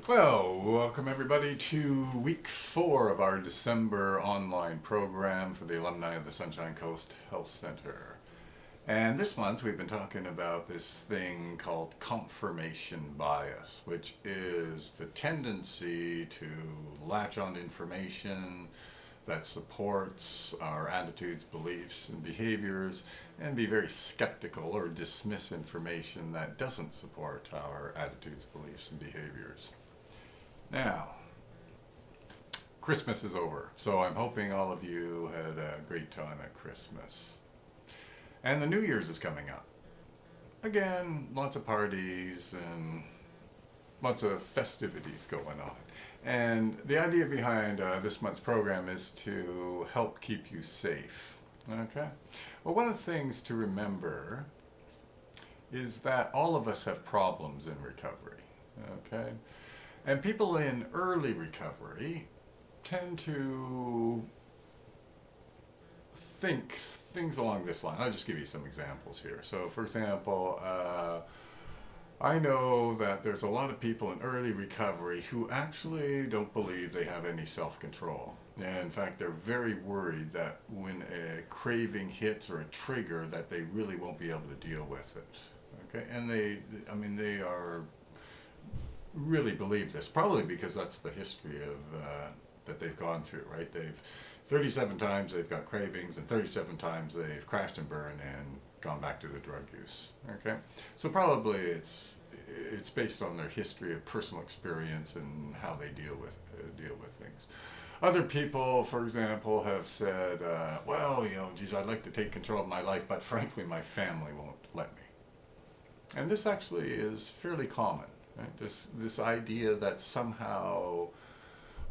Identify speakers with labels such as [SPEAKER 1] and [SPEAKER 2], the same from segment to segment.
[SPEAKER 1] Well, welcome everybody to week 4 of our December online program for the alumni of the Sunshine Coast Health Center. And this month we've been talking about this thing called confirmation bias, which is the tendency to latch on to information that supports our attitudes, beliefs, and behaviors, and be very skeptical or dismiss information that doesn't support our attitudes, beliefs, and behaviors. Now, Christmas is over, so I'm hoping all of you had a great time at Christmas. And the New Year's is coming up. Again, lots of parties and lots of festivities going on. And the idea behind this month's program is to help keep you safe. Okay? Well, one of the things to remember is that all of us have problems in recovery. Okay? And people in early recovery tend to think things along this line. I'll just give you some examples here. So, for example, I know that there's a lot of people in early recovery who actually don't believe they have any self-control. And in fact, they're very worried that when a craving hits or a trigger, that they really won't be able to deal with it. Okay, and they are really believe this, probably because that's the history of that they've gone through, right? 37 times they've got cravings, and 37 times they've crashed and burned and gone back to the drug use. Okay, so probably it's based on their history of personal experience and how they deal with things. Other people, for example, have said, well, geez, I'd like to take control of my life, but frankly, my family won't let me. And this actually is fairly common. Right? This idea that somehow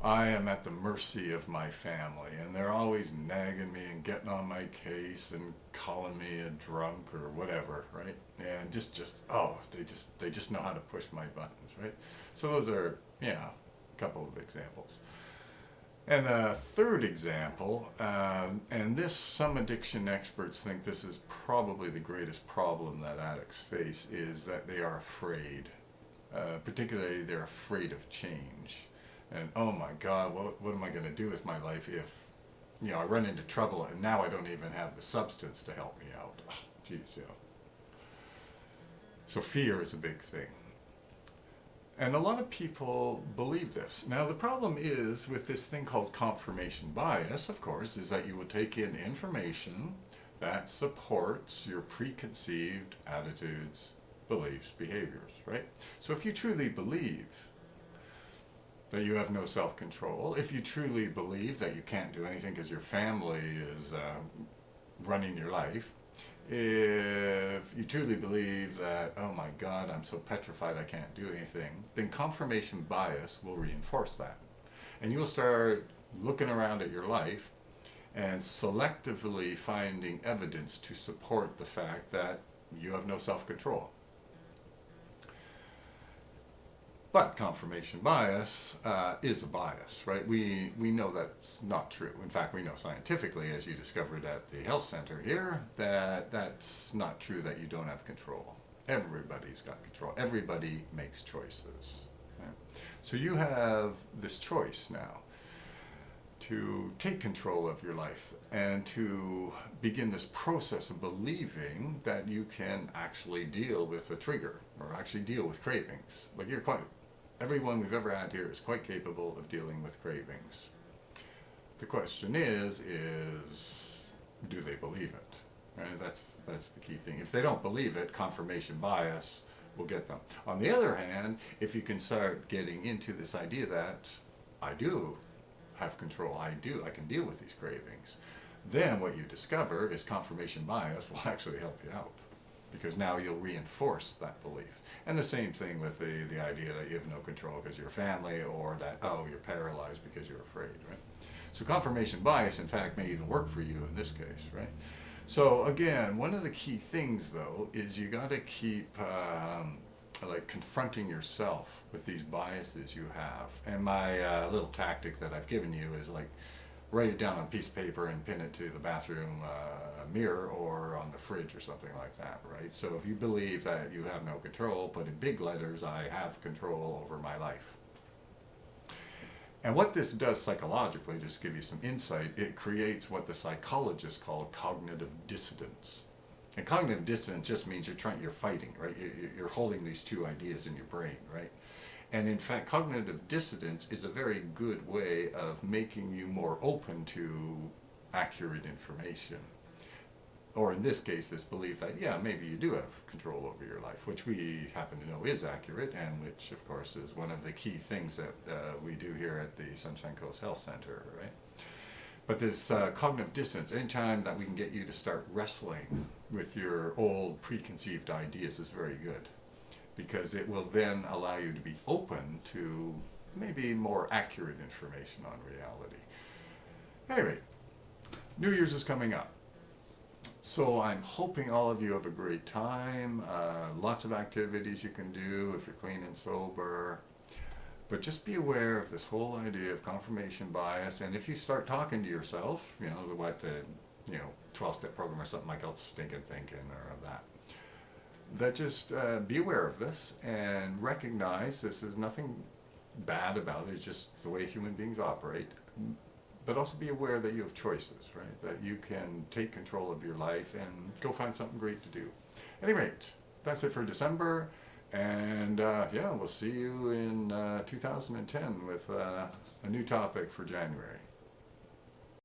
[SPEAKER 1] I am at the mercy of my family, and they're always nagging me and getting on my case and calling me a drunk or whatever, right? And they just know how to push my buttons, right? So those are a couple of examples. And a third example, and this, some addiction experts think this is probably the greatest problem that addicts face, is that they are afraid. Particularly, they're afraid of change. And oh my God, what am I going to do with my life if, I run into trouble and now I don't even have the substance to help me out? Oh, geez, So fear is a big thing. And a lot of people believe this. Now, the problem is with this thing called confirmation bias, of course, is that you will take in information that supports your preconceived attitudes, beliefs, behaviors, right? So if you truly believe that you have no self-control, if you truly believe that you can't do anything because your family is running your life, if you truly believe that, oh my God, I'm so petrified I can't do anything, then confirmation bias will reinforce that. And you'll start looking around at your life and selectively finding evidence to support the fact that you have no self-control. But confirmation bias is a bias, right? We know that's not true. In fact, we know scientifically, as you discovered at the health center here, that that's not true, that you don't have control. Everybody's got control. Everybody makes choices. Okay? So you have this choice now to take control of your life and to begin this process of believing that you can actually deal with a trigger or actually deal with cravings. Like everyone we've ever had here is quite capable of dealing with cravings. The question is do they believe it? Right? That's the key thing. If they don't believe it, confirmation bias will get them. On the other hand, if you can start getting into this idea that I do have control, I can deal with these cravings, then what you discover is confirmation bias will actually help you out, because now you'll reinforce that belief. And the same thing with the idea that you have no control because you're family, or that, you're paralyzed because you're afraid, right? So confirmation bias, in fact, may even work for you in this case, right? So again, one of the key things, though, is you got to keep confronting yourself with these biases you have. And my little tactic that I've given you is write it down on a piece of paper and pin it to the bathroom mirror or on the fridge or something like that, right? So if you believe that you have no control, put in big letters, I have control over my life. And what this does psychologically, just to give you some insight, it creates what the psychologists call cognitive dissonance. And cognitive dissonance just means you're fighting, right? You're holding these two ideas in your brain, right? And in fact, cognitive dissonance is a very good way of making you more open to accurate information. Or in this case, this belief that, yeah, maybe you do have control over your life, which we happen to know is accurate, and which, of course, is one of the key things that we do here at the Sunshine Coast Health Center, right? But this cognitive dissonance, anytime that we can get you to start wrestling with your old preconceived ideas, is very good, because it will then allow you to be open to maybe more accurate information on reality. Anyway, New Year's is coming up. So I'm hoping all of you have a great time. Lots of activities you can do if you're clean and sober. But just be aware of this whole idea of confirmation bias. And if you start talking to yourself, you know, what the 12-step program or something like else stinking thinking or that just be aware of this and recognize this is nothing bad about it. It's just the way human beings operate. But also be aware that you have choices, right? That you can take control of your life and go find something great to do. At any rate, that's it for December. And we'll see you in 2010 with a new topic for January.